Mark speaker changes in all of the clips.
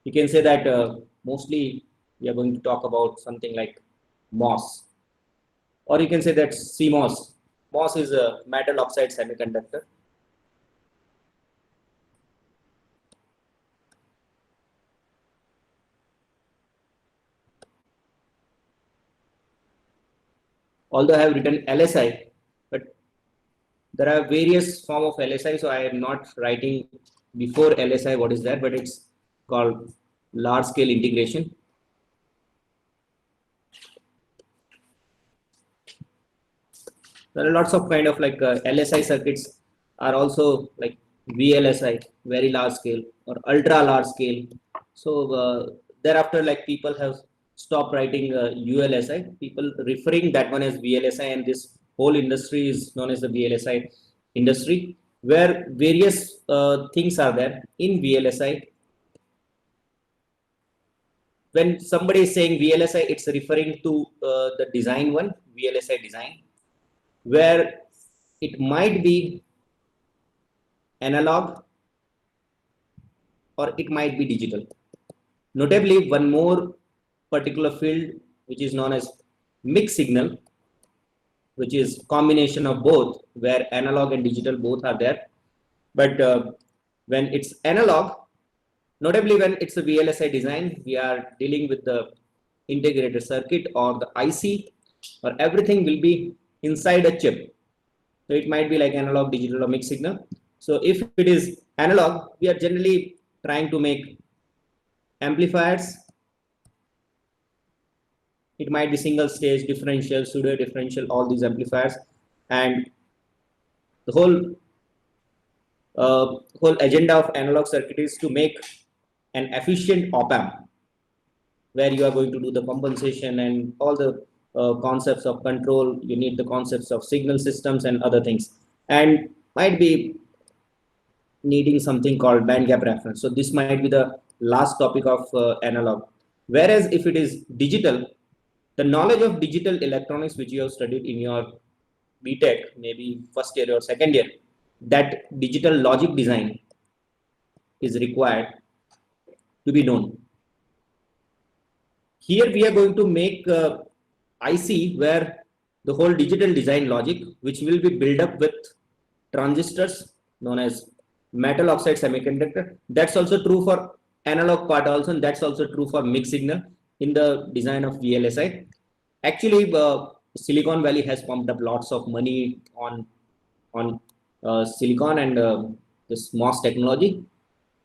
Speaker 1: You can say that mostly we are going to talk about something like MOS, or you can say that CMOS. MOS is a metal oxide semiconductor. Although I have written LSI, but there are various form of LSI, so I am not writing before LSI what is that, but it's called large scale integration. There are lots of kind of like LSI circuits are also like VLSI, very large scale, or ultra large scale. So thereafter, like people have stopped writing ULSI, people referring that one as VLSI, and this whole industry is known as the VLSI industry, where various things are there in VLSI. When somebody is saying VLSI, it's referring to the design one, VLSI design, where it might be analog or it might be digital. Notably, one more particular field which is known as mixed signal, which is combination of both, where analog and digital both are there. But when it's analog, notably when it's a VLSI design, we are dealing with the integrated circuit or the IC, or everything will be inside a chip. So it might be like analog, digital, or mixed signal. So if it is analog, we are generally trying to make amplifiers. It might be single stage, differential, pseudo differential, all these amplifiers, and the whole agenda of analog circuit is to make an efficient op-amp, where you are going to do the compensation and all the concepts of control. You need the concepts of signal systems and other things, and might be needing something called band gap reference. So this might be the last topic of analog. Whereas if it is digital, the knowledge of digital electronics which you have studied in your BTech, maybe first year or second year, that digital logic design is required to be known. Here we are going to make IC where the whole digital design logic, which will be built up with transistors known as metal oxide semiconductor. That's also true for analog part also, and that's also true for mixed signal in the design of VLSI. Actually, Silicon Valley has pumped up lots of money on silicon and this MOS technology.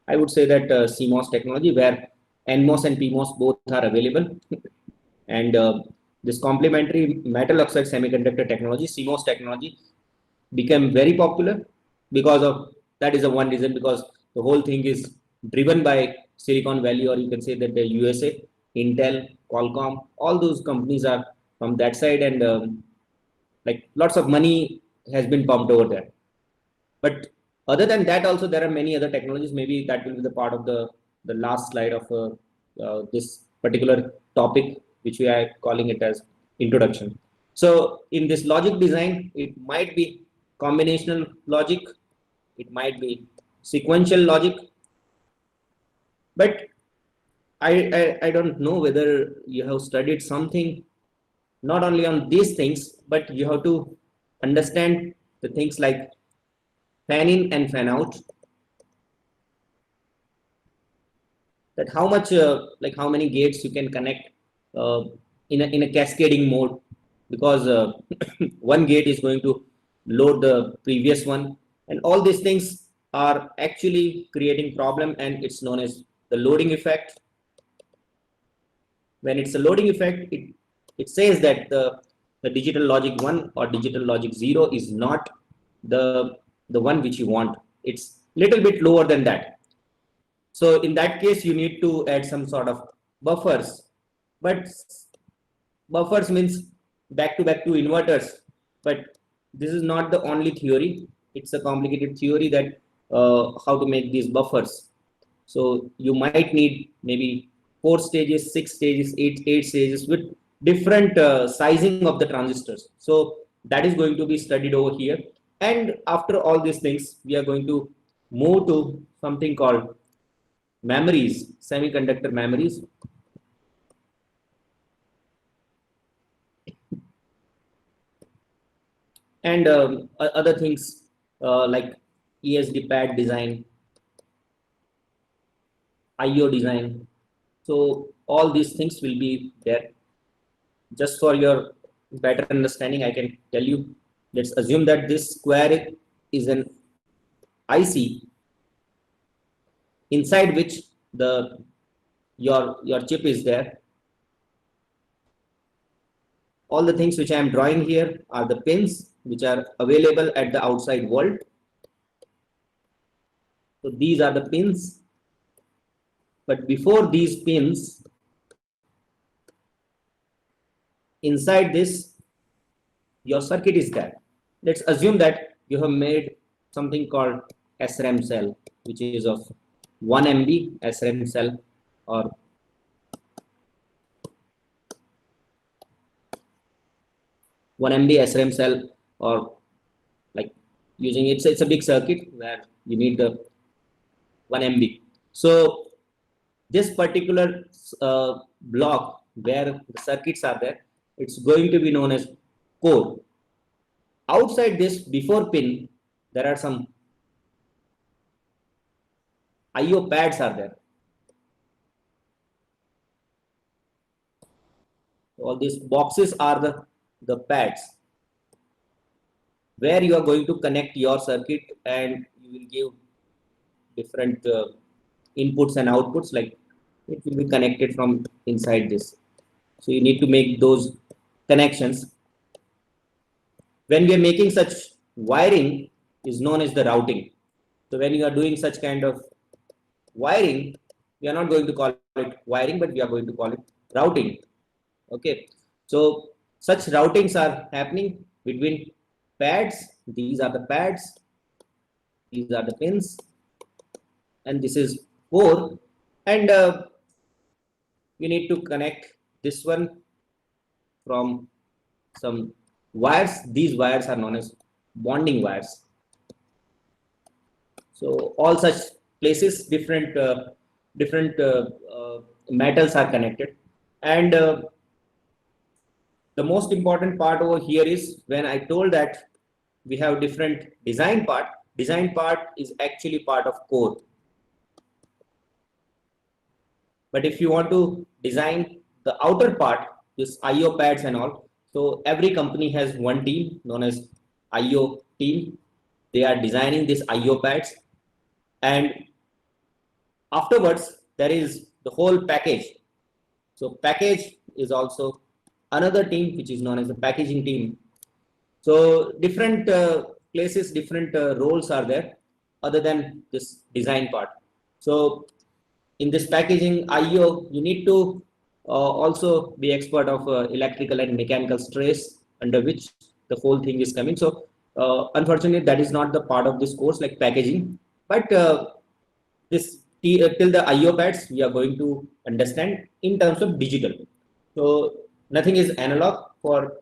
Speaker 1: I would say that CMOS technology, where NMOS and PMOS both are available, and this complementary metal oxide semiconductor technology, CMOS technology, became very popular because of that. Is the one reason, because the whole thing is driven by Silicon Valley, or you can say that the USA, Intel, Qualcomm, all those companies are from that side, and like lots of money has been pumped over there. But other than that, also there are many other technologies. Maybe that will be the part of the last slide of this particular topic, which we are calling it as introduction. So in this logic design, it might be combinational logic, it might be sequential logic, but I don't know whether you have studied something not only on these things, but you have to understand the things like fan in and fan out, that how much like how many gates you can connect in a cascading mode, because one gate is going to load the previous one, and all these things are actually creating problem, and it's known as the loading effect. When it's a loading effect, it says that the digital logic 1 or digital logic 0 is not the one which you want. It's little bit lower than that. So in that case, you need to add some sort of buffers, but buffers means back to inverters. But this is not the only theory. It's a complicated theory that how to make these buffers. So you might need maybe 4 stages, 6 stages, 8 stages with different sizing of the transistors. So that is going to be studied over here. And after all these things, we are going to move to something called memories, semiconductor memories. And other things like ESD pad design, IO design. So all these things will be there. Just for your better understanding, I can tell you, let's assume that this square is an IC inside which the your chip is there. All the things which I am drawing here are the pins which are available at the outside world. So these are the pins. But before these pins, inside this, your circuit is there. Let's assume that you have made something called SRAM cell, which is of 1 MB SRAM cell, or 1 MB SRAM cell, or like using it's a big circuit where you need the 1 MB. So this particular block where the circuits are there, it's going to be known as core. Outside this, before pin, there are some IO pads are there. All these boxes are the pads where you are going to connect your circuit, and you will give different inputs and outputs, like it will be connected from inside this. So you need to make those connections. When we are making such wiring is known as the routing. So when you are doing such kind of wiring, we are not going to call it wiring, but we are going to call it routing. Okay. So such routings are happening between pads. These are the pads. These are the pins. And this is core. And you need to connect this one from some wires. These wires are known as bonding wires. So all such places, different metals are connected. And the most important part over here is when I told that we have different design part. Design part is actually part of core. But if you want to design the outer part, this IO pads and all, so every company has one team known as IO team. They are designing this IO pads, and afterwards there is the whole package. So package is also another team which is known as the packaging team. So different places, different roles are there other than this design part. So in this packaging IO, you need to also be expert of electrical and mechanical stress under which the whole thing is coming. So unfortunately, that is not the part of this course, like packaging. But this till the IO pads, we are going to understand in terms of digital. So nothing is analog. For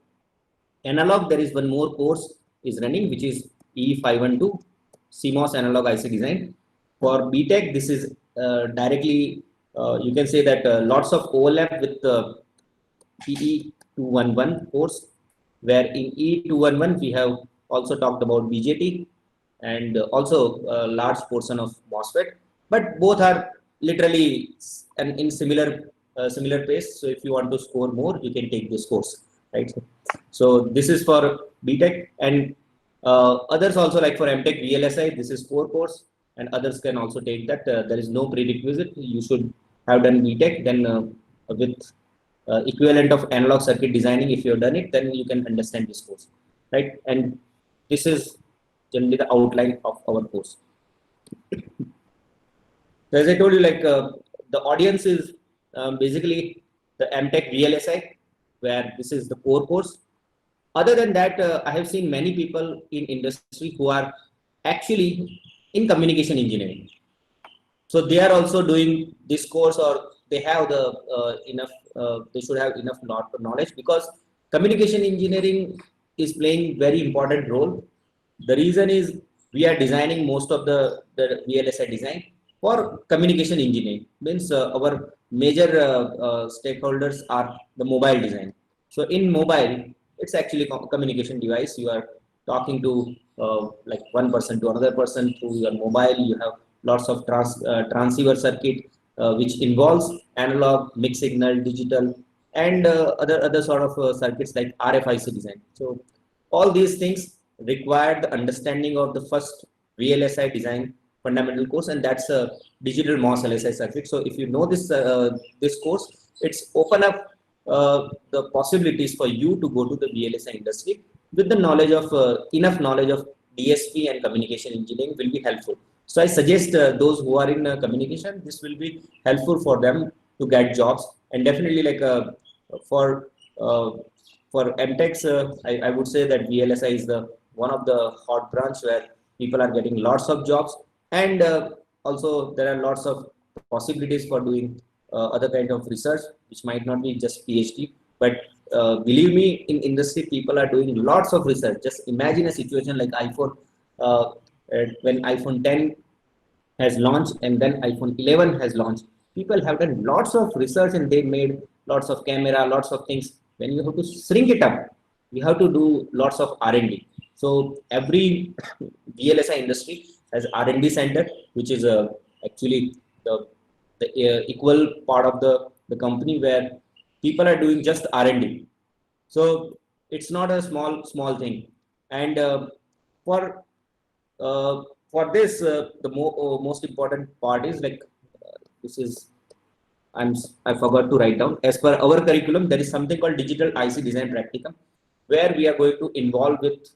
Speaker 1: analog, there is one more course is running, which is E512 CMOS analog IC design. For BTech, this is directly, you can say that lots of overlap with the EE211 course, where in E211 we have also talked about BJT and also a large portion of MOSFET, but both are literally in similar pace. So if you want to score more, you can take this course, right? So this is for BTech, and others also, like for MTech VLSI, this is core course, and others can also take that. There is no prerequisite. You should have done BTech, then with equivalent of analog circuit designing, if you have done it, then you can understand this course, right? And this is generally the outline of our course. So as I told you, like the audience is basically the MTech VLSI, where this is the core course. Other than that, I have seen many people in industry who are actually in communication engineering. So they are also doing this course, or they have the enough. They should have enough knowledge, because communication engineering is playing very important role. The reason is we are designing most of the VLSI design, For communication engineering, means our major stakeholders are the mobile design. So in mobile, it's actually communication device. You are talking to like one person to another person through your mobile. You have lots of transceiver circuit which involves analog, mixed signal, digital, and other sort of circuits like RFIC design. So all these things require the understanding of the first VLSI design fundamental course, and that's a digital MOS LSI circuit. So if you know this course, it's open up the possibilities for you to go to the VLSI industry with the knowledge of enough knowledge of DSP and communication engineering will be helpful. So I suggest those who are in communication, this will be helpful for them to get jobs, and definitely like for uh, for MTechs, I would say that VLSI is the one of the hot branch where people are getting lots of jobs, and also there are lots of possibilities for doing other kind of research, which might not be just PhD, but believe me, in industry people are doing lots of research. Just imagine a situation like iPhone, uh, when iPhone 10 has launched and then iPhone 11 has launched. People have done lots of research and they made lots of camera, lots of things. When you have to shrink it up, you have to do lots of R&D. So every VLSI industry has R&D center, which is actually the equal part of the company where people are doing just R&D. So it's not a small thing. And for uh, for this, the most important part is like this is I forgot to write down. As per our curriculum, there is something called digital IC design practicum, where we are going to involve with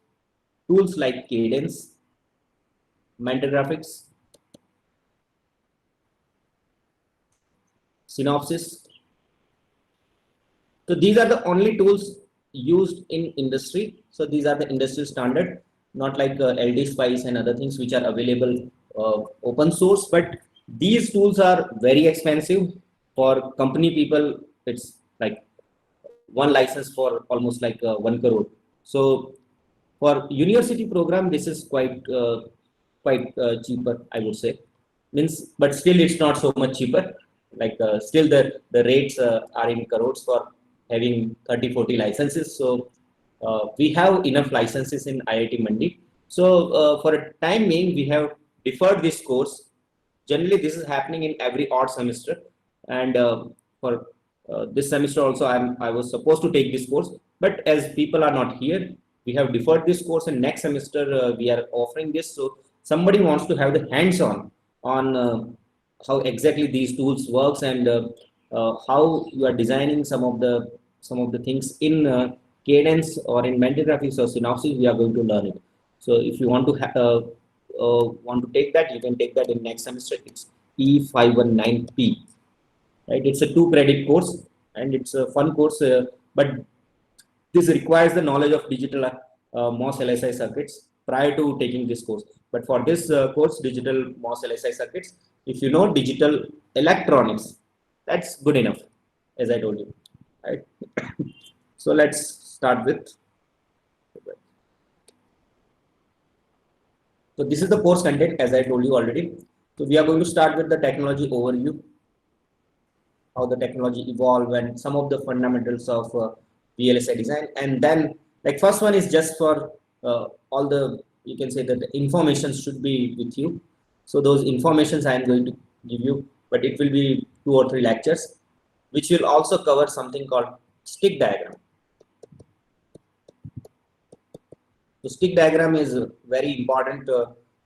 Speaker 1: tools like Cadence, Mentor Graphics, Synopsys. So these are the only tools used in industry. So these are the industry standard, not like LD Spice and other things which are available open source. But these tools are very expensive for company people. It's like one license for almost like 1 crore. So for university program, this is quite cheaper, I would say. Means, but still it's not so much cheaper. Like still the rates are in crores for having 30-40 licenses. So we have enough licenses in IIT Mandi. So for a time being, we have deferred this course. Generally, this is happening in every odd semester, and for this semester also, I was supposed to take this course, but as people are not here, we have deferred this course, and next semester we are offering this. So somebody wants to have the hands-on how exactly these tools works, and how you are designing some of the things in Cadence or in Mentor Graphics or Synopsys. We are going to learn it. So if you want to take that, you can take that in next semester. It's E519P, right? It's a 2 credit course and it's a fun course, but this requires the knowledge of digital MOS LSI circuits prior to taking this course. But for this course, digital MOS LSI circuits, if you know digital electronics, that's good enough, as I told you, right? So let's start with. So this is the course content, as I told you already. So we are going to start with the technology overview, how the technology evolved and some of the fundamentals of VLSI design. And then like first one is just for all the, you can say that the information should be with you. So those informations I am going to give you, but it will be 2 or 3 lectures, which will also cover something called stick diagram. So stick diagram is a very important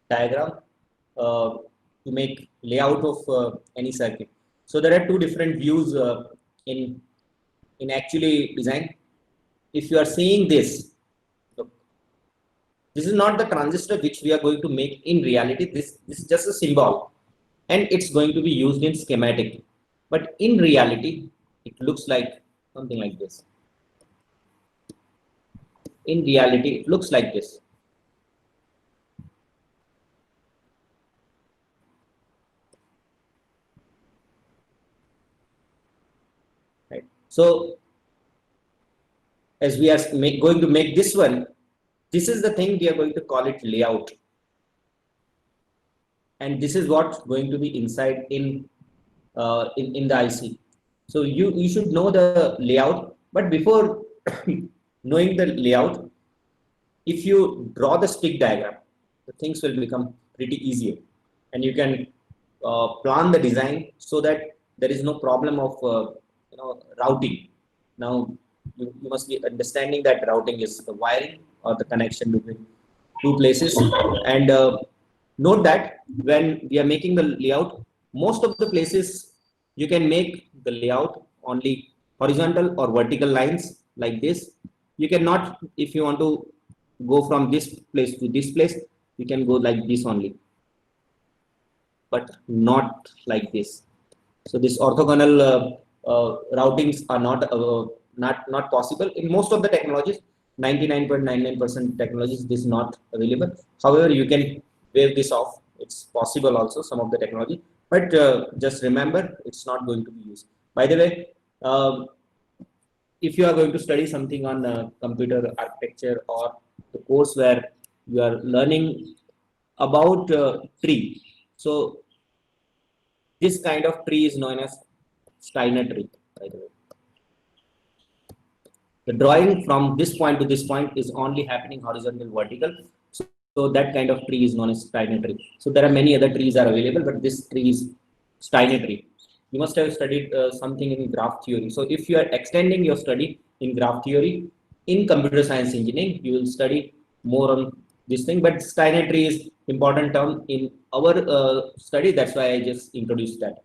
Speaker 1: diagram to make layout of any circuit. So there are 2 different views in actually design. If you are seeing this, look, this is not the transistor which we are going to make in reality. This is just a symbol, and it's going to be used in schematic. But in reality, it looks like something like this. In reality, it looks like this. Right. So as we are going to make this one, this is the thing we are going to call it layout. and this is what's going to be inside in the IC. So you should know the layout, but before knowing the layout, if you draw the stick diagram, the things will become pretty easier, and you can plan the design so that there is no problem of routing. Now you must be understanding that routing is the wiring or the connection between two places, and note that when we are making the layout, most of the places you can make the layout only horizontal or vertical lines like this. You cannot, if you want to go from this place to this place, you can go like this only, but not like this. So this orthogonal routings are not possible in most of the technologies. 99.99% technologies this is not available. However, you can wave this off. It's possible also some of the technology, but just remember it's not going to be used. By the way, if you are going to study something on computer architecture or the course where you are learning about tree, so this kind of tree is known as Steiner tree, by the way. The drawing from this point to this point is only happening horizontal, vertical. So that kind of tree is known as Steiner tree. So there are many other trees are available, but this tree is Steiner tree. You must have studied something in graph theory. So if you are extending your study in graph theory in computer science engineering, you will study more on this thing. But Steiner tree is important term in our study. That's why I just introduced that.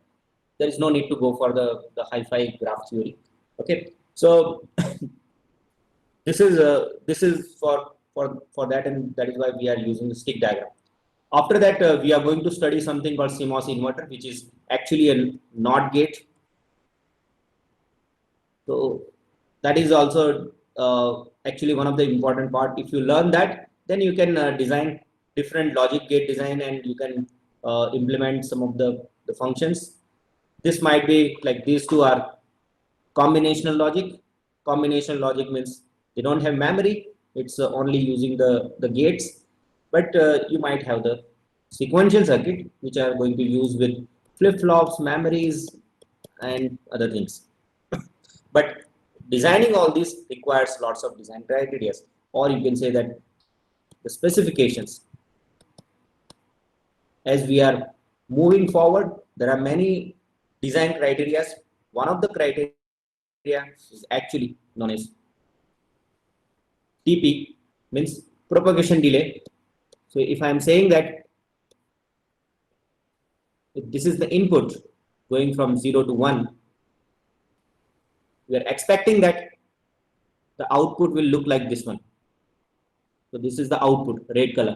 Speaker 1: There is no need to go for the hi-fi graph theory. Okay, so this is for that, and that is why we are using the stick diagram. After that, we are going to study something called CMOS inverter, which is actually a NOT gate. So that is also actually one of the important part. If you learn that, then you can design different logic gate design, and you can implement some of the functions. This might be like these two are combinational logic. Combinational logic means they don't have memory. It's only using the gates, but you might have the sequential circuit, which are going to use with flip-flops, memories, and other things. But designing all this requires lots of design criteria, or you can say that the specifications. As we are moving forward, there are many design criteria. One of the criteria is actually known as TP, means propagation delay. So if I am saying that if this is the input going from 0 to 1, we are expecting that the output will look like this one. So this is the output, red color.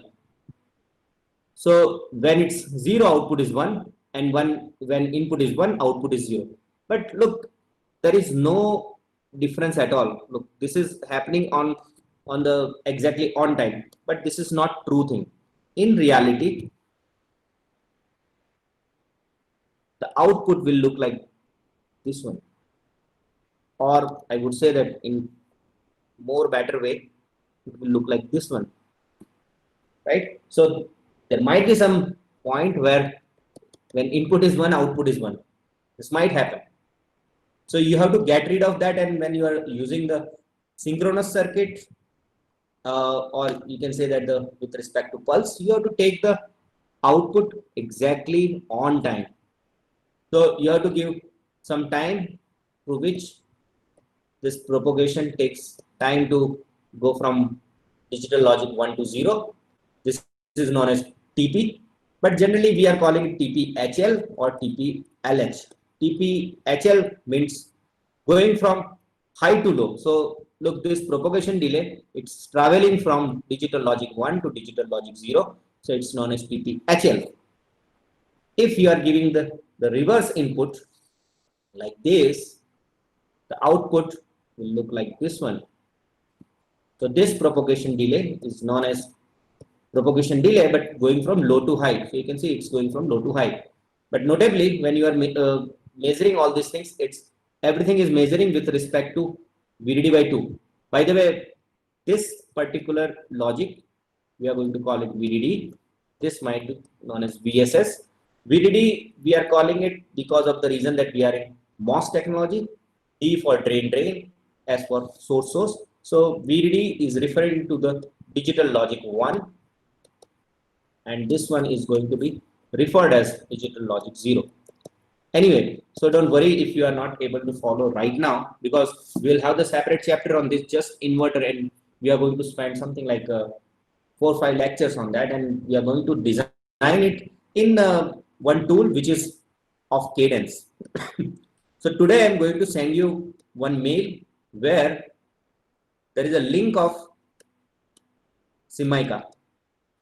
Speaker 1: So when it's 0, output is 1, and when input is 1, output is 0. But look, there is no difference at all. Look, this is happening on the exactly on time, but this is not true thing. In reality, the output will look like this one, or I would say that in more better way, it will look like this one, right? So there might be some point where when input is 1, output is 1. This might happen. So you have to get rid of that, and when you are using the synchronous circuit, or you can say that with respect to pulse, you have to take the output exactly on time. So you have to give some time through which this propagation takes time to go from digital logic 1 to 0. This is known as TP, but generally we are calling it TPHL or TPLH. TPHL means going from high to low. So look, this propagation delay, it's traveling from digital logic 1 to digital logic 0. So it's known as TPHL. If you are giving the reverse input like this, the output will look like this one. So this propagation delay is known as propagation delay, but going from low to high. So you can see it's going from low to high. But notably, when you are measuring all these things, everything is measuring with respect to VDD by 2. By the way, this particular logic, we are going to call it VDD. this might be known as VSS. VDD, we are calling it because of the reason that we are in MOS technology. D for drain, as for source. So VDD is referring to the digital logic 1, and this one is going to be referred as digital logic 0. Anyway, so don't worry if you are not able to follow right now, because we'll have the separate chapter on this just inverter, and we are going to spend something like 4 or 5 lectures on that, and we are going to design it in one tool which is of Cadence. So today I'm going to send you one mail where there is a link of Simica.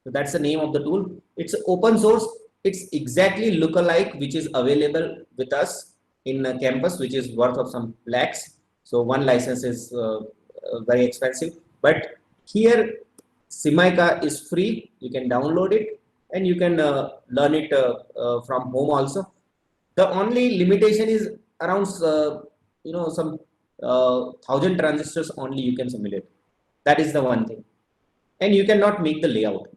Speaker 1: So that's the name of the tool. It's open source. It's exactly lookalike which is available with us in a campus, which is worth of some lakhs. So one license is very expensive, but here Simica is free. You can download it and you can learn it from home also. The only limitation is around some 1,000 transistors only you can simulate. That is the one thing, and you cannot make the layout.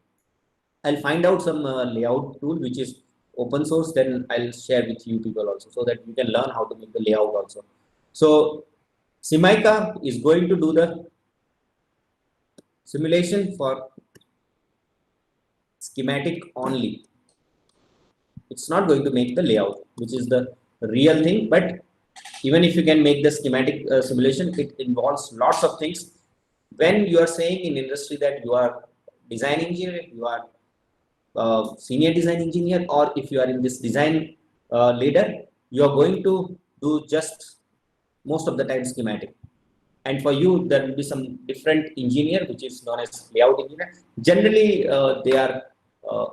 Speaker 1: I'll find out some layout tool which is open source, then I'll share with you people also, so that you can learn how to make the layout also. So Simica is going to do the simulation for schematic only. It's not going to make the layout, which is the real thing. But even if you can make the schematic simulation, it involves lots of things. When you are saying in industry that you are design engineer, you are senior design engineer, or if you are in this design leader, you are going to do just most of the time schematic. And for you, there will be some different engineer, which is known as layout engineer. Generally, they are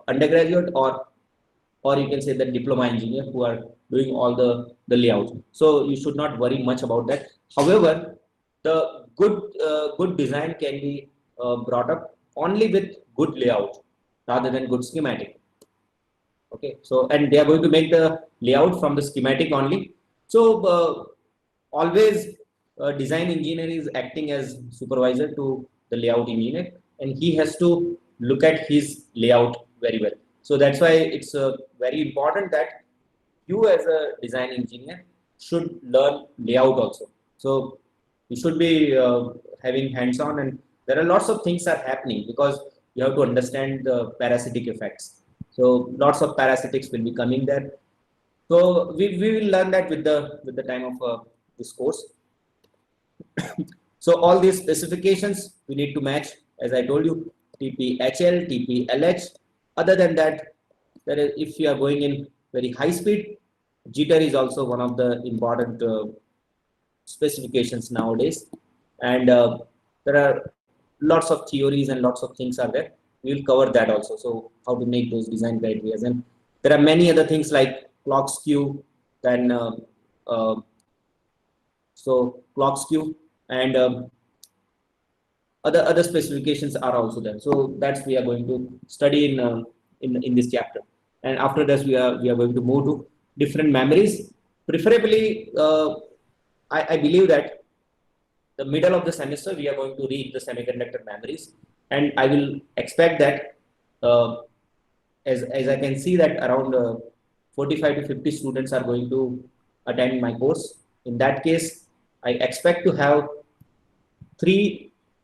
Speaker 1: undergraduate, or you can say the diploma engineer who are doing all the layout. So you should not worry much about that. However, the good design can be brought up only with good layout rather than good schematic. Okay, so and they are going to make the layout from the schematic only. So always design engineer is acting as supervisor to the layout engineer, and he has to look at his layout very well. So that's why it's very important that you as a design engineer should learn layout also. So you should be having hands-on, and there are lots of things are happening because you have to understand the parasitic effects. So lots of parasitics will be coming there. So we will learn that with the time of this course. So all these specifications we need to match, as I told you, TPHL, TPLH. Other than that, if you are going in very high speed, jitter is also one of the important specifications nowadays. And there are lots of theories and lots of things are there. We will cover that also. So how to make those design criteria. And there are many other things like clock skew, then clock skew, and other specifications are also there. So that's we are going to study in this chapter. And after this, we are going to move to different memories. Preferably, I believe that the middle of the semester we are going to read the semiconductor memories, and I will expect that as I can see that around 45 to 50 students are going to attend my course. In that case, I expect to have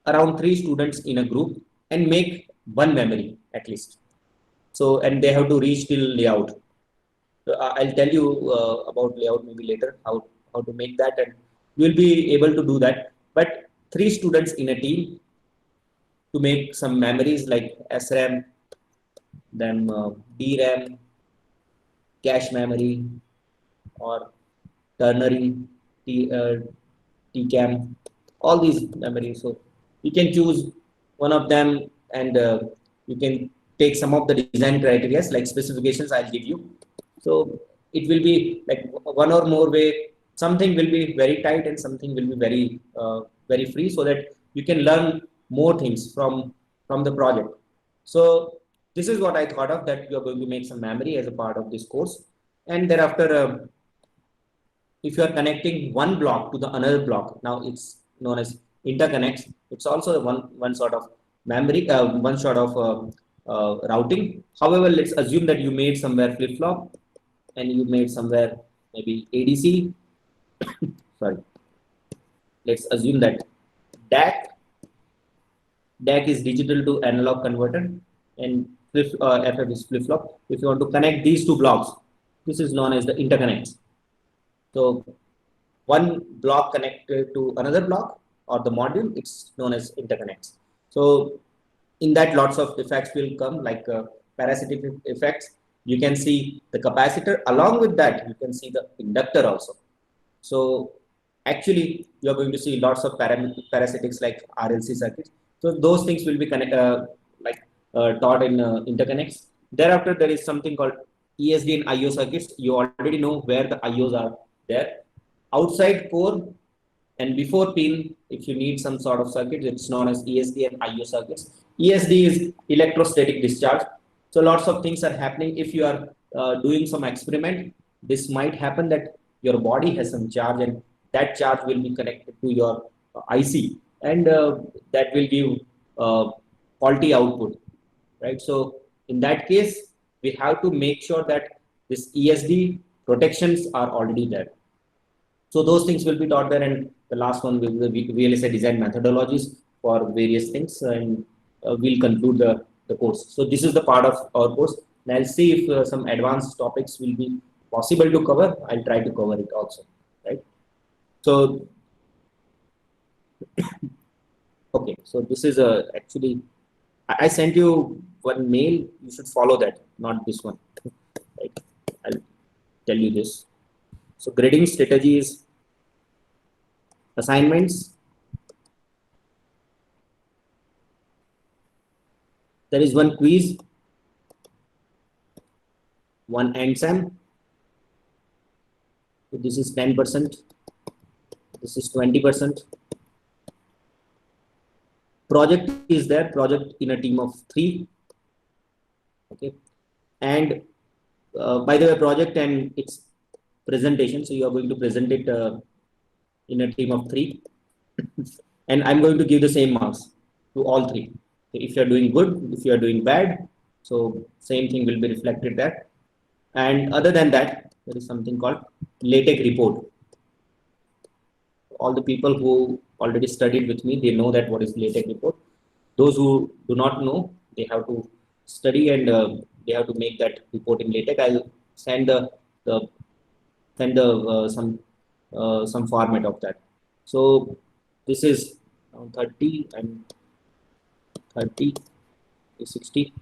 Speaker 1: around three students in a group and make one memory at least. So, and they have to reach till layout. So I'll tell you about layout maybe later, how to make that, and we'll be able to do that. But 3 students in a team to make some memories like SRAM, then DRAM, cache memory, or ternary, TCAM, all these memories. So you can choose one of them, and you can take some of the design criteria like specifications I'll give you. So it will be like one or more way. Something will be very tight and something will be very free, so that you can learn more things from the project. So this is what I thought of, that you are going to make some memory as a part of this course. And thereafter, if you are connecting one block to the another block, now it's known as interconnects. It's also one sort of memory, one sort of routing. However, let's assume that you made somewhere flip-flop and you made somewhere maybe ADC. Sorry. Let's assume that DAC is digital to analog converter and FF is flip-flop. If you want to connect these two blocks, this is known as the interconnects. So one block connected to another block or the module, it's known as interconnects. So in that, lots of effects will come, like parasitic effects. You can see the capacitor. Along with that, you can see the inductor also. So actually, you are going to see lots of parasitics like RLC circuits. So those things will be taught in interconnects. Thereafter, there is something called ESD and IO circuits. You already know where the IOs are there. Outside core and before pin, if you need some sort of circuit, it's known as ESD and IO circuits. ESD is electrostatic discharge. So lots of things are happening. If you are doing some experiment, this might happen that your body has some charge and that charge will be connected to your IC, and that will give faulty output, right? So in that case, we have to make sure that this ESD protections are already there. So those things will be taught there, and the last one will be VLSI design methodologies for various things, and we'll conclude the course. So this is the part of our course, and I'll see if some advanced topics will be possible to cover. I'll try to cover it also, right? So, okay, so this is actually, I sent you one mail. You should follow that, not this one, right? I'll tell you this. So grading strategies, assignments. There is one quiz, one exam. So this is 10%. This is 20%. Project is there, project in a team of 3. Okay. And by the way, project and its presentation. So you are going to present it in a team of 3. And I'm going to give the same marks to all 3. So if you are doing good, if you are doing bad, so same thing will be reflected there. And other than that, there is something called LaTeX report. All the people who already studied with me, they know that what is LaTeX report. Those who do not know, they have to study and they have to make that report in LaTeX. I'll send some format of that. So this is 30 and 30 is 60.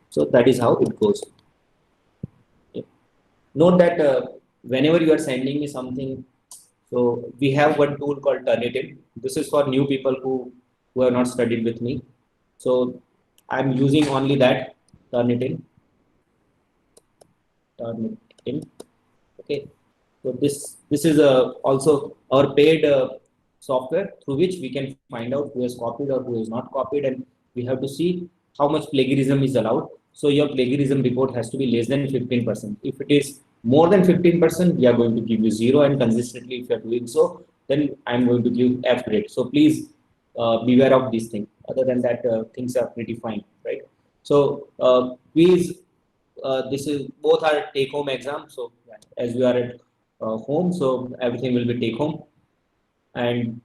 Speaker 1: So that is how it goes. Okay. Note that whenever you are sending me something, so we have one tool called Turnitin. This is for new people who have not studied with me. So I'm using only that Turnitin. Okay. So this is also our paid software through which we can find out who has copied or who is not copied, and we have to see how much plagiarism is allowed. So your plagiarism report has to be less than 15%. If it is more than 15%, we are going to give you 0, and consistently if you are doing so, then I'm going to give F grade. So please beware of these things. Other than that, things are pretty fine, right? So please, this is both are take-home exams. So as we are at home, so everything will be take-home, and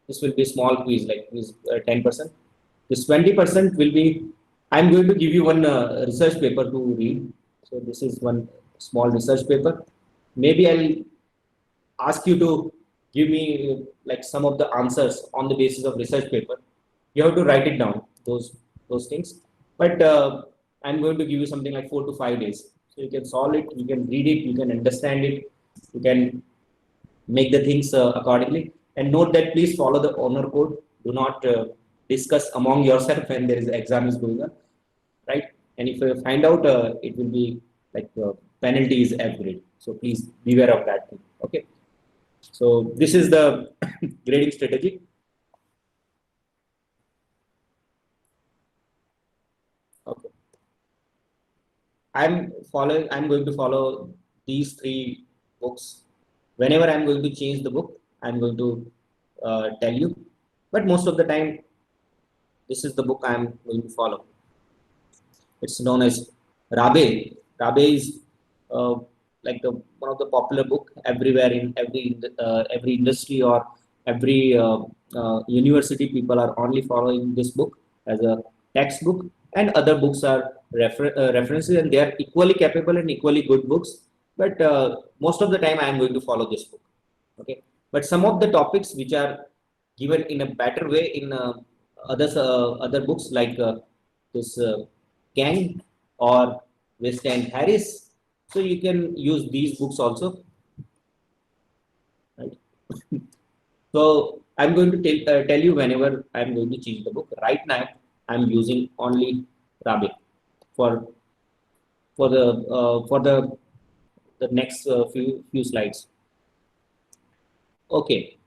Speaker 1: this will be a small quiz, like quiz 10%. This 20% will be, I'm going to give you one research paper to read. So this is one small research paper. Maybe I'll ask you to give me like some of the answers on the basis of research paper. You have to write it down, those things. But I'm going to give you something like 4 to 5 days. So you can solve it, you can read it, you can understand it, you can make the things accordingly. And note that please follow the honor code. Do not discuss among yourself when there is exam is going on, right? And if you find out, it will be like penalty is F grade. So please beware of that thing. Okay. So this is the grading strategy. Okay. I'm going to follow these 3 books. Whenever I'm going to change the book, I'm going to tell you. But most of the time, this is the book I am going to follow. It's known as Rabe. Rabe is like one of the popular book everywhere in every industry or every university. People are only following this book as a textbook, and other books are references, and they are equally capable and equally good books. But most of the time, I am going to follow this book. Okay, but some of the topics which are given in a better way in other books like this Gang or West and Harris, so you can use these books also. Right? So I'm going to tell you whenever I'm going to change the book. Right now, I'm using only Rabe for the next few slides. Okay.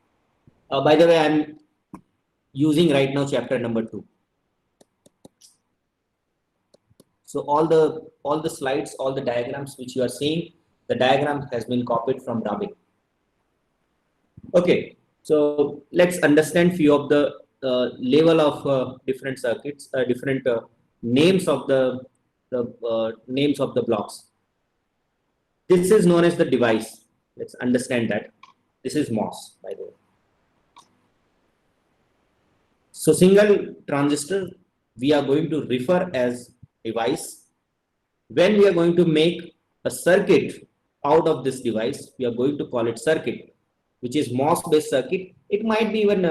Speaker 1: By the way, I'm using right now chapter number 2. So all the slides, all the diagrams which you are seeing, the diagram has been copied from Rabe. Okay, so let's understand few of the level of different circuits, different names of the names of the blocks. This is known as the device. Let's understand that. This is MOS, by the way. So single transistor we are going to refer as device. When we are going to make a circuit out of this device, we are going to call it circuit, which is MOS based circuit. It might be even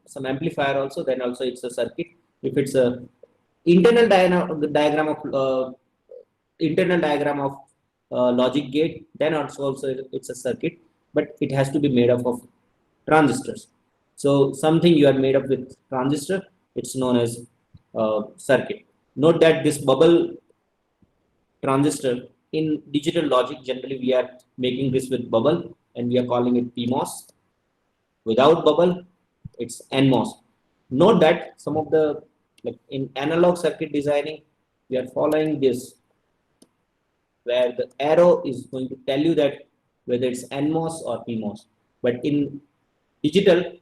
Speaker 1: some amplifier also, then also it's a circuit. If it's a internal diagram of logic gate, then also it's a circuit, but it has to be made up of transistors. So something you are made up with transistor, it's known as circuit. Note that this bubble transistor in digital logic, generally we are making this with bubble and we are calling it PMOS. Without bubble, it's NMOS. Note that some of the, like in analog circuit designing, we are following this, where the arrow is going to tell you that whether it's NMOS or PMOS. But in digital,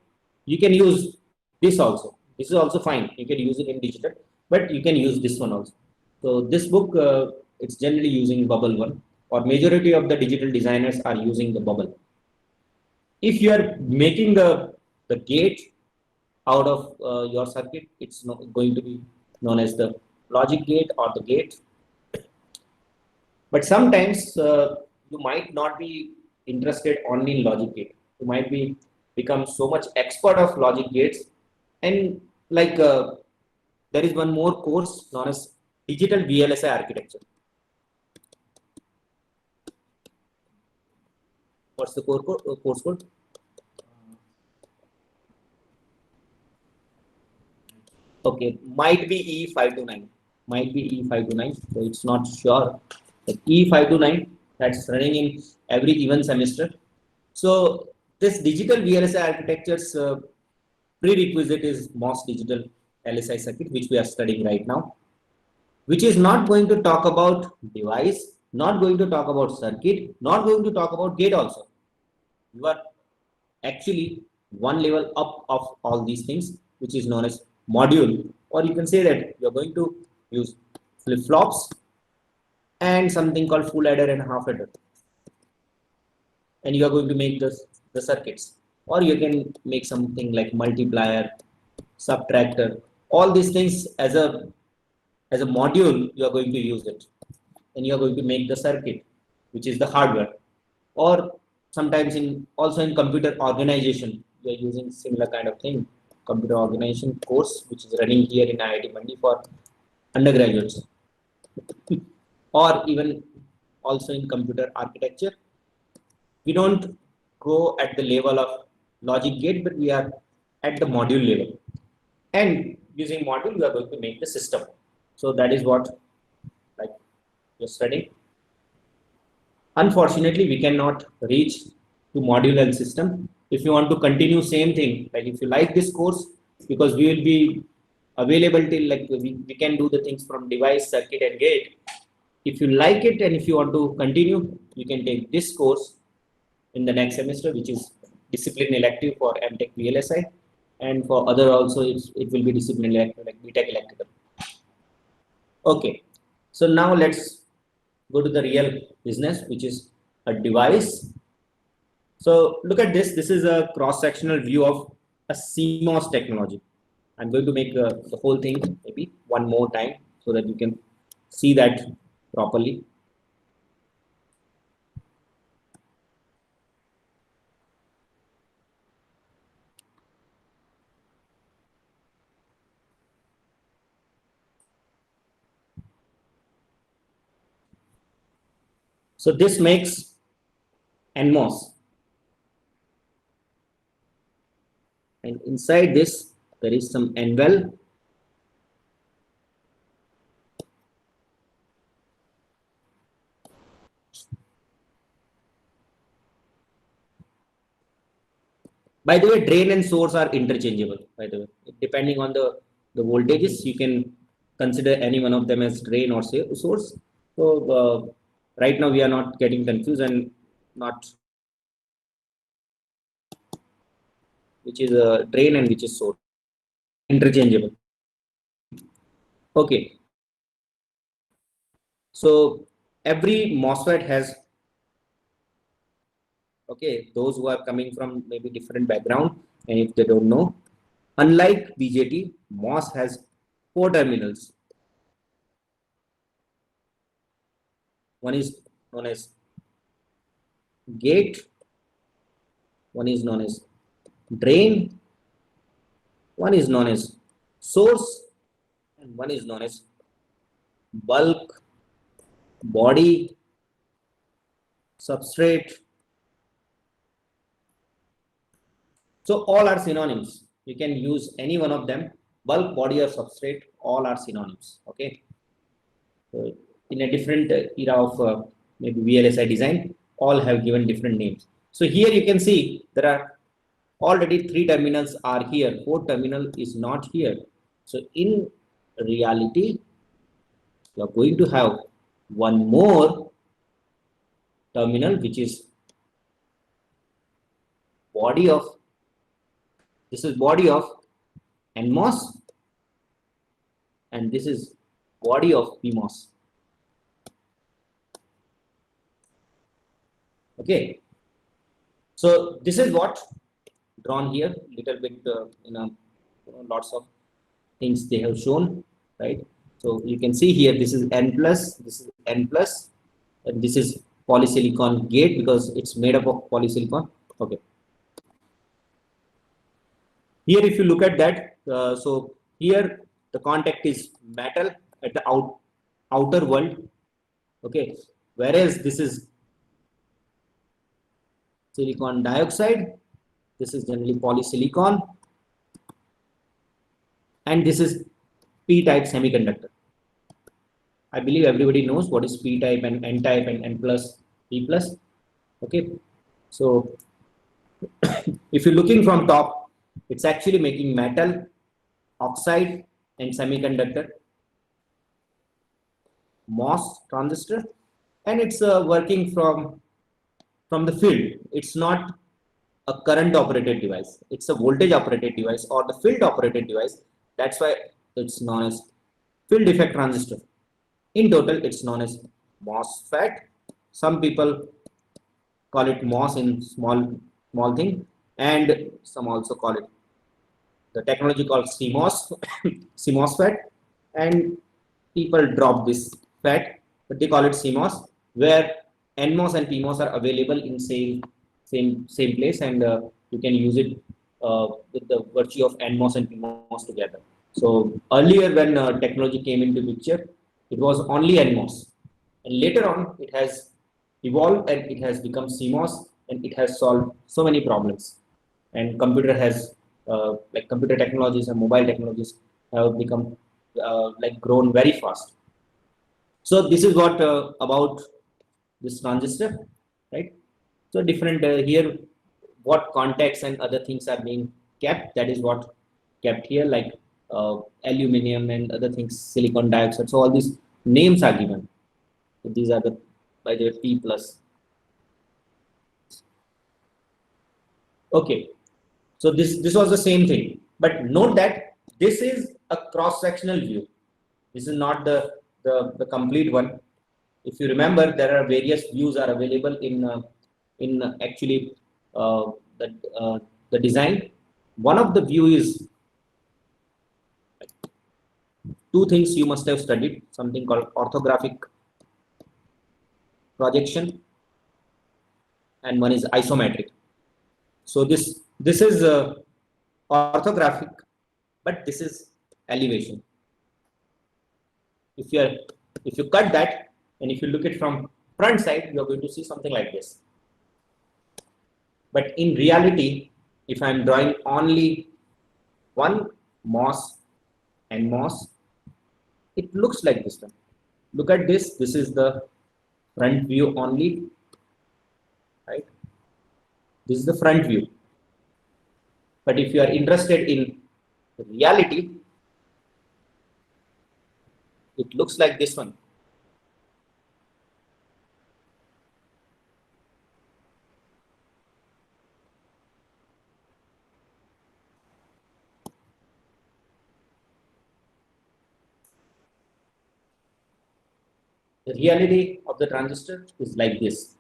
Speaker 1: you can use this also. This is also fine. You can use it in digital, but you can use this one also. So this book, it's generally using bubble one, or majority of the digital designers are using the bubble. If you are making the gate out of your circuit, it's not going to be known as the logic gate or the gate. But sometimes you might not be interested only in logic gate. You might become so much expert of logic gates, and like there is one more course known as digital VLSI architecture. What's the course code? Okay, might be E529. Might be E529. So it's not sure. But E529, that's running in every even semester. So this digital VLSI architecture's prerequisite is MOS digital LSI circuit, which we are studying right now, which is not going to talk about device, not going to talk about circuit, not going to talk about gate also. You are actually one level up of all these things, which is known as module, or you can say that you're going to use flip-flops and something called full adder and half adder, and you are going to make the circuits, or you can make something like multiplier, subtractor, all these things as a module. You are going to use it, and you are going to make the circuit, which is the hardware. Or sometimes also in computer organization, we are using similar kind of thing, computer organization course, which is running here in IIT Mandi for undergraduates. Or even also in computer architecture, we don't go at the level of logic gate, but we are at the module level. And using module, we are going to make the system. So that is what like you're studying. Unfortunately, we cannot reach to module and system. If you want to continue same thing, like if you like this course, because we will be available till like we can do the things from device, circuit and gate. If you like it and if you want to continue, you can take this course in the next semester, which is discipline elective for MTech VLSI. and for other also it will be discipline like BTech electrical. Okay, so now let's go to the real business, which is a device. So look at this. This is a cross-sectional view of a CMOS technology. I'm going to make the whole thing maybe one more time so that you can see that properly. So this makes NMOS, and inside this there is some NVEL. By the way, drain and source are interchangeable. By the way, depending on the voltages, you can consider any one of them as drain or say source. So right now we are not getting confused and not which is a drain and which is source, interchangeable. Okay, so every MOSFET has, okay, those who are coming from maybe different background and if they don't know, unlike BJT, MOS has 4 terminals. One is known as gate, one is known as drain, one is known as source, and one is known as bulk, body, substrate. So all are synonyms. You can use any one of them. Bulk, body, or substrate, all are synonyms. Okay. So in a different era of maybe VLSI design, all have given different names. So here you can see there are already 3 terminals are here. 4th terminal is not here. So in reality, you are going to have one more terminal, which is body of, this is body of NMOS, and this is body of PMOS. Okay, so this is what drawn here, little bit lots of things they have shown, right? So you can see here, this is N plus, this is N plus, and this is polysilicon gate because it's made up of polysilicon. Okay. Here, if you look at that, so here the contact is metal at the outer world. Okay, whereas this is silicon dioxide, this is generally polysilicon, and this is p-type semiconductor. I believe everybody knows what is p-type and n-type and n plus, p plus. Okay, so if you're looking from top, it's actually making metal, oxide, and semiconductor, MOS transistor, and it's working from the field. It's not a current operated device, it's a voltage operated device or the field operated device. That's why it's known as field effect transistor. In total, it's known as MOSFET. Some people call it MOS in small thing, and some also call it the technology called CMOS, CMOSFET, and people drop this FET, but they call it CMOS, where NMOS and PMOS are available in same place, and you can use it with the virtue of NMOS and PMOS together. So earlier, when technology came into picture, it was only NMOS, and later on it has evolved and it has become CMOS, and it has solved so many problems. And computer has like computer technologies and mobile technologies have become like grown very fast. So this is what about this transistor, right? So different here, what contacts and other things are being kept. That is what kept here, like aluminum and other things, silicon dioxide. So all these names are given. So these are the by the P plus. Okay, so this was the same thing. But note that this is a cross-sectional view. This is not the complete one. If you remember, there are various views are available in actually uh, the the design. One of the view is two things you must have studied, something called orthographic projection, and one is isometric. So this is orthographic, but this is elevation. If you are, if you cut that and if you look at from front side, you are going to see something like this. But in reality, if I am drawing only one moss and moss, it looks like this one. Look at this. This is the front view only, right? This is the front view. But if you are interested in reality, it looks like this one. The reality of the transistor is like this.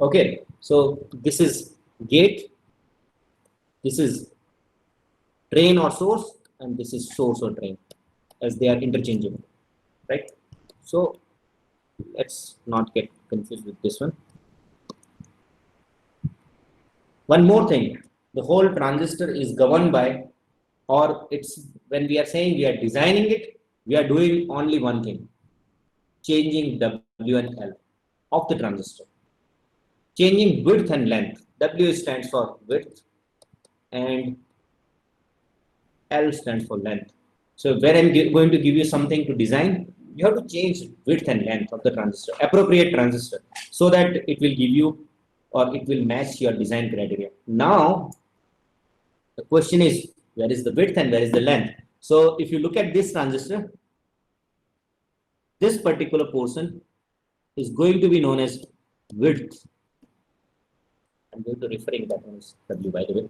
Speaker 1: Okay, so this is gate, this is drain or source, and this is source or drain, as they are interchangeable, right? So let's not get confused with this one. One more thing, the whole transistor is governed by, or it's when we are saying we are designing it, we are doing only one thing, changing W and L of the transistor. Changing width and length. W stands for width and L stands for length. So when I'm going to give you something to design, you have to change width and length of the transistor, appropriate transistor, so that it will give you or it will match your design criteria. Now, the question is, where is the width and where is the length? So if you look at this transistor, this particular portion is going to be known as width. I'm going to referring that one as W, by the way.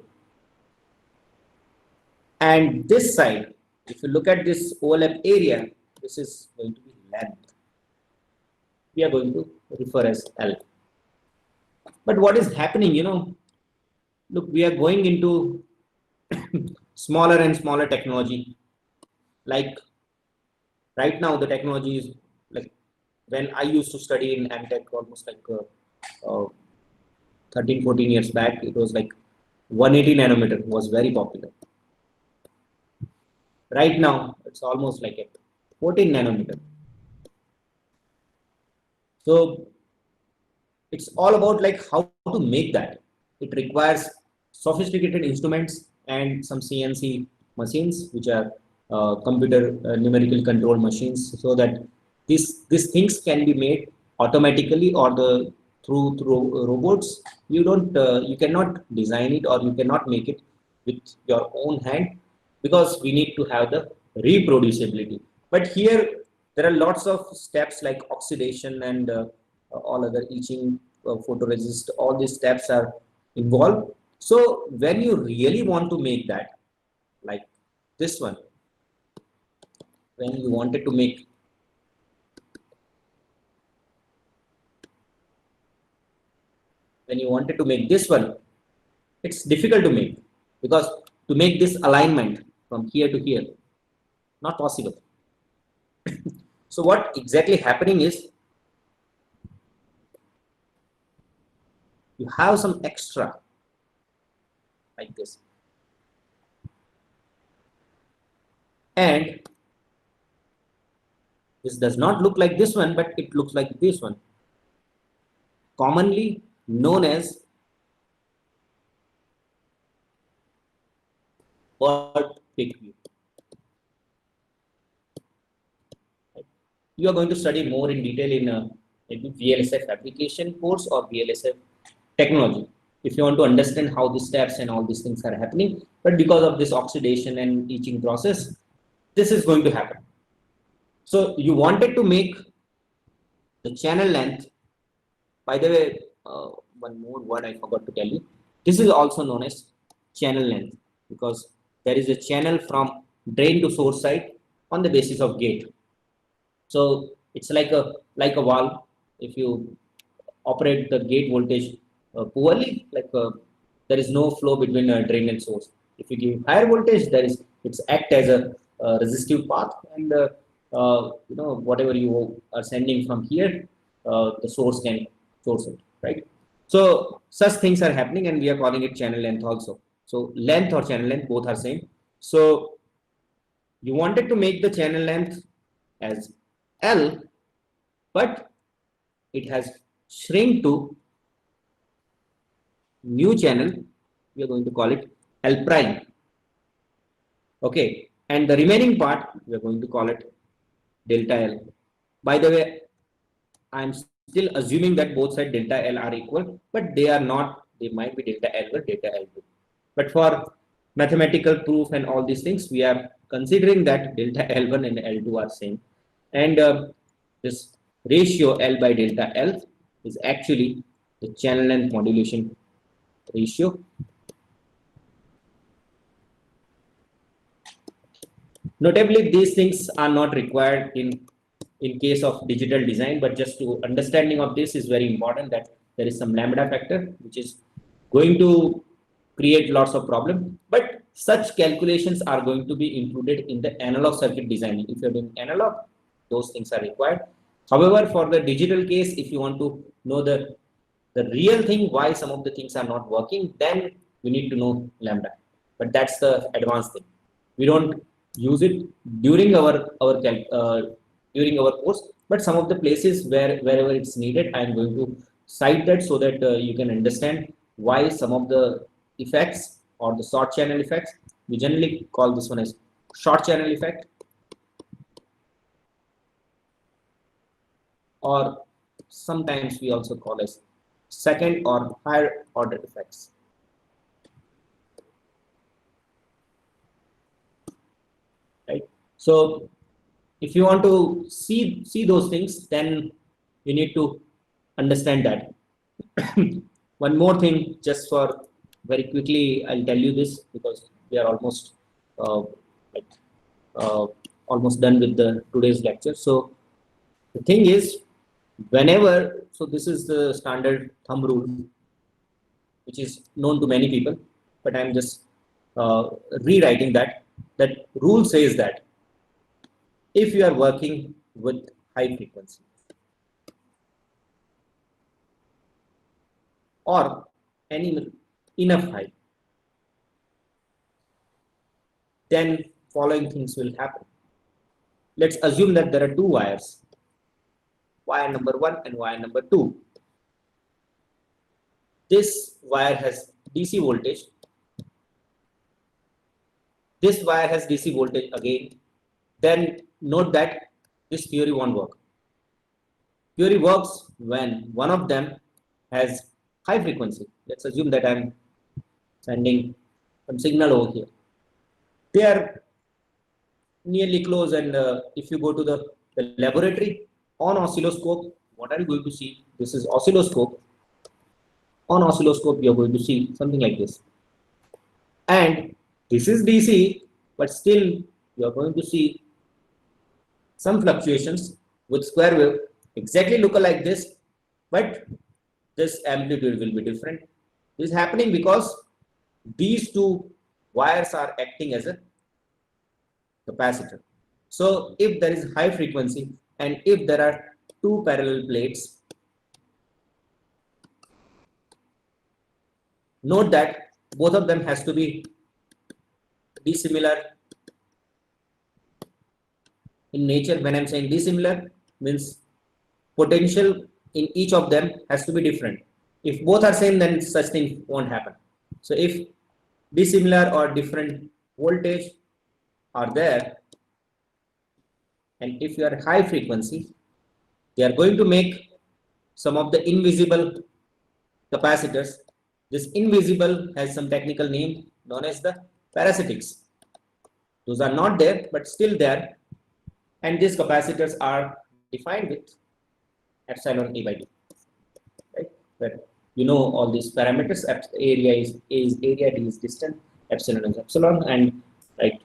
Speaker 1: And this side, if you look at this overlap area, this is going to be length. We are going to refer as L. But what is happening, look, we are going into smaller and smaller technology. Like right now, the technology is like when I used to study in MTech almost like 13, 14 years back, it was like 180 nanometer was very popular. Right now, it's almost like a 14 nanometer. So it's all about like how to make that. It requires sophisticated instruments and some CNC machines, which are computer numerical control machines, so that these things can be made automatically or through robots. You cannot design it or you cannot make it with your own hand, because we need to have the reproducibility. But here there are lots of steps like oxidation and all other etching, photoresist, all these steps are involved. So when you really want to make that, like this one, when you wanted to make this one, it's difficult to make, because to make this alignment from here to here, not possible. So what exactly happening is, you have some extra like this, and this does not look like this one, but it looks like this one, commonly known as bird pick view. You are going to study more in detail in maybe VLSF application course or VLSF technology, if you want to understand how the steps and all these things are happening. But because of this oxidation and etching process, this is going to happen. So you wanted to make the channel length. By the way, one more word I forgot to tell you. This is also known as channel length. because there is a channel from drain to source side on the basis of gate. So it's like a valve. If you operate the gate voltage poorly, there is no flow between drain and source. If you give higher voltage, it's act as a resistive path, and whatever you are sending from here, the source can source it, right? So such things are happening, and we are calling it channel length also. So length or channel length both are same. So you wanted to make the channel length as L, but it has shrink to new channel. We are going to call it L prime. Okay, and the remaining part we are going to call it delta L. By the way, I'm still assuming that both sides delta L are equal, but they are not. They might be delta L1, delta L2. But for mathematical proof and all these things, we are considering that delta L1 and L2 are same. And this ratio L by delta L is actually the channel length modulation ratio. Notably, these things are not required in case of digital design, but just to understanding of this is very important, that there is some lambda factor which is going to create lots of problem. But such calculations are going to be included in the analog circuit designing. If you're doing analog, those things are required. However, for the digital case, if you want to know the real thing, why some of the things are not working, then you need to know lambda. But that's the advanced thing. We don't use it during our course, but some of the places wherever it's needed, I'm going to cite that so that you can understand why some of the effects or the short channel effects, we generally call this one as short channel effect, or sometimes we also call as second or higher order effects. Right? So if you want to see those things, then you need to understand that. One more thing, just for very quickly, I'll tell you this because we are almost almost done with the today's lecture. So the thing is, whenever, so this is the standard thumb rule, which is known to many people, but I'm just rewriting that. That rule says that if you are working with high frequency or any enough high, then following things will happen. Let's assume that there are two wires, wire number 1 and wire number 2. This wire has DC voltage. This wire has DC voltage again. Then note that this theory won't work. Theory works when one of them has high frequency. Let's assume that I'm sending some signal over here. They are nearly close, and if you go to the laboratory on oscilloscope, what are you going to see? This is oscilloscope. On oscilloscope, you're going to see something like this. And this is DC, but still you're going to see some fluctuations with square wave, exactly look like this, but this amplitude will be different. This is happening because these two wires are acting as a capacitor. So if there is high frequency and if there are two parallel plates, note that both of them has to be dissimilar in nature. When I'm saying dissimilar, means potential in each of them has to be different. If both are same, then such thing won't happen. So if dissimilar or different voltage are there, and if you are high frequency, they are going to make some of the invisible capacitors. This invisible has some technical name known as the parasitics. Those are not there, but still there. And these capacitors are defined with epsilon A by D. Right? But you know all these parameters. Area is area, D is distance, epsilon is epsilon, and right,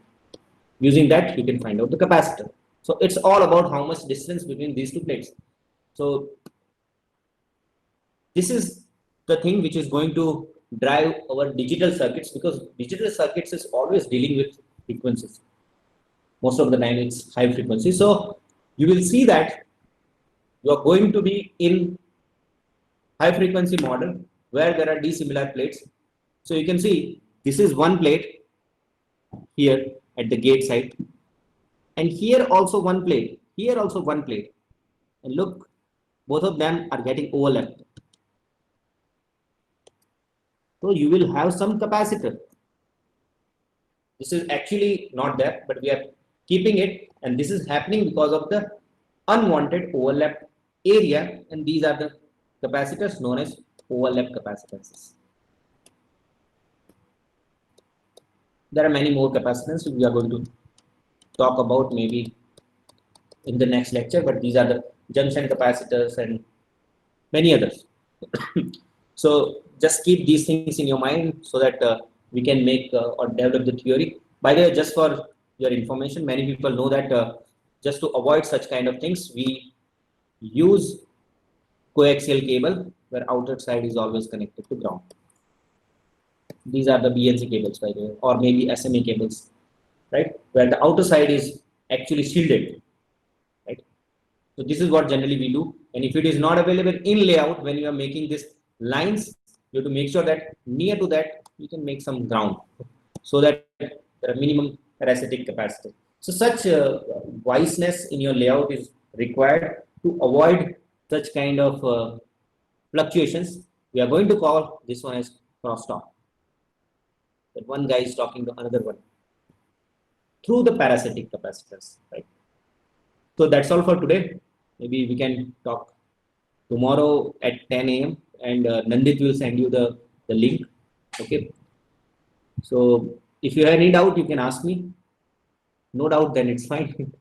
Speaker 1: using that you can find out the capacitor. So it's all about how much distance between these two plates. So this is the thing which is going to drive our digital circuits, because digital circuits is always dealing with frequencies. Most of the time it's high frequency. So you will see that you are going to be in high frequency model where there are dissimilar plates. So you can see this is one plate here at the gate side, and here also one plate, here also one plate, and look, both of them are getting overlapped. So you will have some capacitor. This is actually not there, but we are keeping it, and this is happening because of the unwanted overlap area, and these are the capacitors known as overlap capacitances. There are many more capacitance we are going to talk about maybe in the next lecture, but these are the junction capacitors and many others. So just keep these things in your mind so that we can make or develop the theory. By the way, just for your information, many people know that just to avoid such kind of things, we use coaxial cable where outer side is always connected to ground. These are the BNC cables, by the way, or maybe SMA cables, right? Where the outer side is actually shielded, right? So this is what generally we do. And if it is not available in layout, when you are making these lines, you have to make sure that near to that you can make some ground so that there are minimum parasitic capacity. So such wiseness in your layout is required to avoid such kind of fluctuations. We are going to call this one as crosstalk. That one guy is talking to another one through the parasitic capacitors, right? So that's all for today. Maybe we can talk tomorrow at 10 a.m. and Nandit will send you the link. Okay. So if you have any doubt, you can ask me. No doubt, then it's fine.